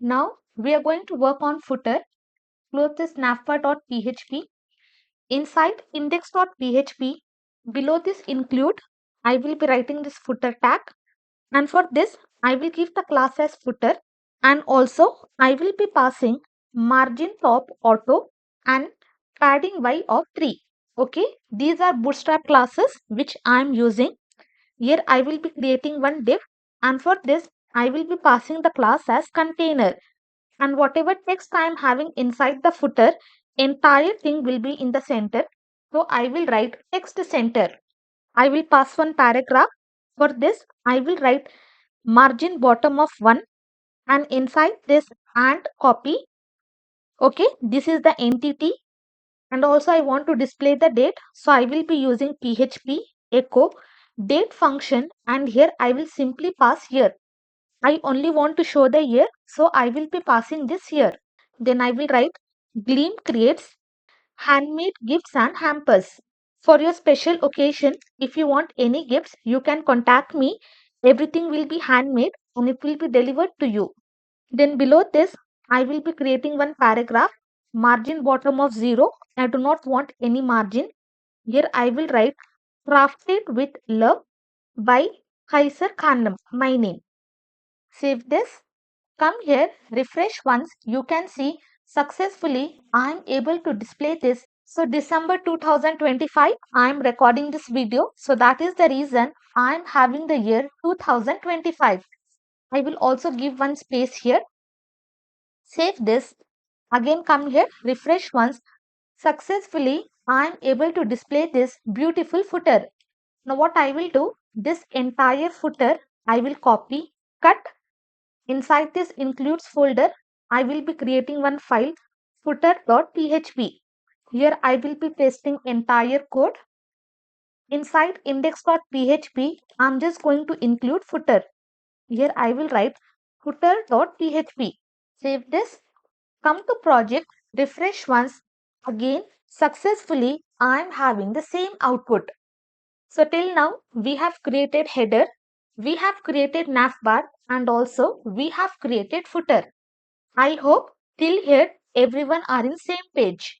Now we are going to work on footer. Close this navbar.php. Inside index.php, below this include, I will be writing this footer tag, and for this I will give the class as footer, and also I will be passing margin top auto and padding y of 3. Okay, these are bootstrap classes which I am using. Here I will be creating one div, and for this I will be passing the class as container, and whatever text I am having inside the footer, entire thing will be in the center. So I will write text center. I will pass one paragraph. For this I will write margin bottom of 1, and inside this and copy. Okay, this is the entity, and also I want to display the date, so I will be using PHP echo date function, and here I will simply pass year. I only want to show the year, so I will be passing this here. Then I will write Gleam creates handmade gifts and hampers. For your special occasion, if you want any gifts, you can contact me. Everything will be handmade and it will be delivered to you. Then below this, I will be creating one paragraph. Margin bottom of 0. I do not want any margin. Here I will write crafted with love by Kaiser Khanam, my name. Save this. Come here, refresh once. You can see successfully I am able to display this. So December 2025, I am recording this video. So that is the reason I am having the year 2025. I will also give one space here. Save this. Again come here, refresh once. Successfully I am able to display this beautiful footer. Now what I will do, this entire footer I will copy, cut. Inside this includes folder, I will be creating one file footer.php. Here I will be pasting entire code. Inside index.php, I'm just going to include footer. Here I will write footer.php. Save this. Come to project, refresh once. Again, successfully, I am having the same output. So till now, we have created header, we have created navbar, and also we have created footer. I hope till here everyone are in same page.